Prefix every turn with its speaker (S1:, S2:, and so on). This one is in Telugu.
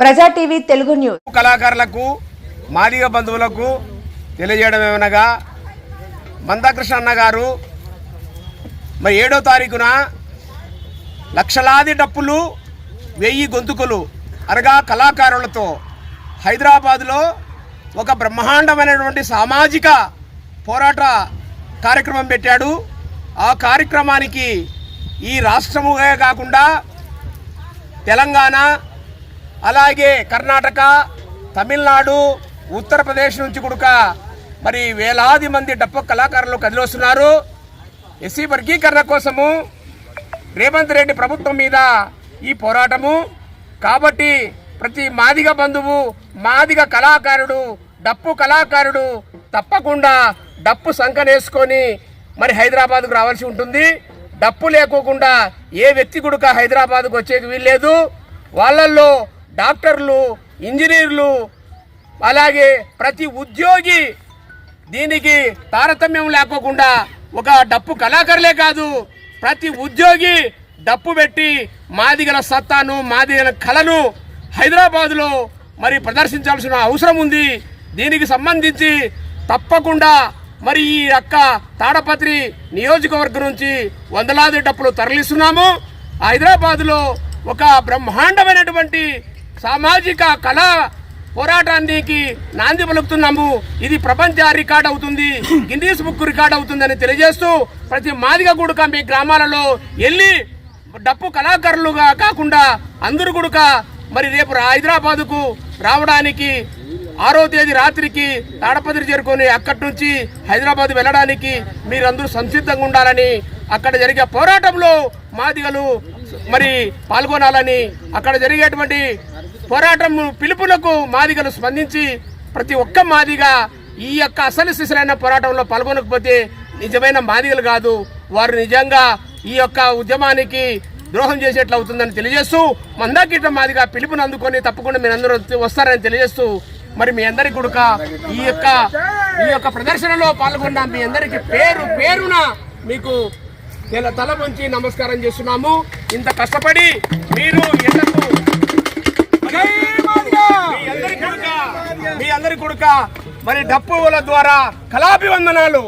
S1: ప్రజా టీవీ తెలుగు న్యూస్.
S2: కళాకారులకు మాదిగ బంధువులకు తెలియజేయడం ఏమనగా మందాకృష్ణ అన్న గారు మరి 7వ తారీఖున లక్షలాది డప్పులు 1000 గొంతుకులు అనగా కళాకారులతో హైదరాబాద్లో ఒక బ్రహ్మాండమైనటువంటి సామాజిక పోరాట కార్యక్రమం పెట్టాడు. ఆ కార్యక్రమానికి ఈ రాష్ట్రముగా కాకుండా తెలంగాణ, అలాగే కర్ణాటక, తమిళనాడు, ఉత్తరప్రదేశ్ నుంచి కూడా మరి వేలాది మంది డప్పు కళాకారులు కదిలొస్తున్నారు. ఎస్సీ వర్గీకరణ కోసము రేవంత్ రెడ్డి ప్రభుత్వం మీద ఈ పోరాటము. కాబట్టి ప్రతి మాదిగ బంధువు, మాదిగ కళాకారుడు, డప్పు కళాకారుడు తప్పకుండా డప్పు సంకనేసుకొని మరి హైదరాబాద్కు రావాల్సి ఉంటుంది. డప్పు లేకోకుండా ఏ వ్యక్తి కూడా హైదరాబాద్కు వచ్చేకి వీల్లేదు. వాళ్ళల్లో డాక్టర్లు, ఇంజనీర్లు, అలాగే ప్రతి ఉద్యోగి దీనికి తారతమ్యం లేకోకుండా ఒక డప్పు కళాకారులే కాదు, ప్రతి ఉద్యోగి డప్పు పెట్టి మాదిగల సత్తాను, మాదిగల కళను హైదరాబాదులో మరి ప్రదర్శించాల్సిన అవసరం ఉంది. దీనికి సంబంధించి తప్పకుండా మరి ఈ అక్క తాడపత్రి నియోజకవర్గం నుంచి వందలాది డప్పులు తరలిస్తున్నాము. హైదరాబాదులో ఒక బ్రహ్మాండమైనటువంటి సామాజిక కళా పోరాటానికి నాంది పలుకుతున్నాము. ఇది ప్రపంచ రికార్డ్ అవుతుంది, గిన్నీస్ బుక్ రికార్డ్ అవుతుందని తెలియజేస్తూ ప్రతి మాదిగ గుడుక మీ గ్రామాలలో వెళ్ళి డప్పు కళాకారులుగా కాకుండా అందరూ గుడుక మరి రేపు హైదరాబాదుకు రావడానికి 6వ తేదీ రాత్రికి తాడపత్రి చేరుకొని అక్కడి నుంచి హైదరాబాద్ వెళ్ళడానికి మీరందరూ సంసిద్ధంగా ఉండాలని, అక్కడ జరిగే పోరాటంలో మాదిగలు మరి పాల్గొనాలని, అక్కడ జరిగేటువంటి పోరాటం పిలుపులకు మాదిగలు స్పందించి ప్రతి ఒక్క మాదిగ ఈ యొక్క అసలు సిసలైన పోరాటంలో పాల్గొనకపోతే నిజమైన మాదిగలు కాదు, వారు నిజంగా ఈ యొక్క ఉద్యమానికి ద్రోహం చేసేట్లు అవుతుందని తెలియజేస్తూ మందాకృష్ణ మాదిగ పిలుపుని అందుకొని తప్పకుండా మీరందరూ వస్తారని తెలియజేస్తూ మరి మీ అందరికి కూడా ఈ యొక్క ప్రదర్శనలో పాల్గొన్న మీ అందరికి పేరు పేరున మీకు తల వంచి నమస్కారం చేస్తున్నాము. ఇంత కష్టపడి మీరు మీ అందరి కొడుక మరి డప్పుల ద్వారా కళాభివందనాలు.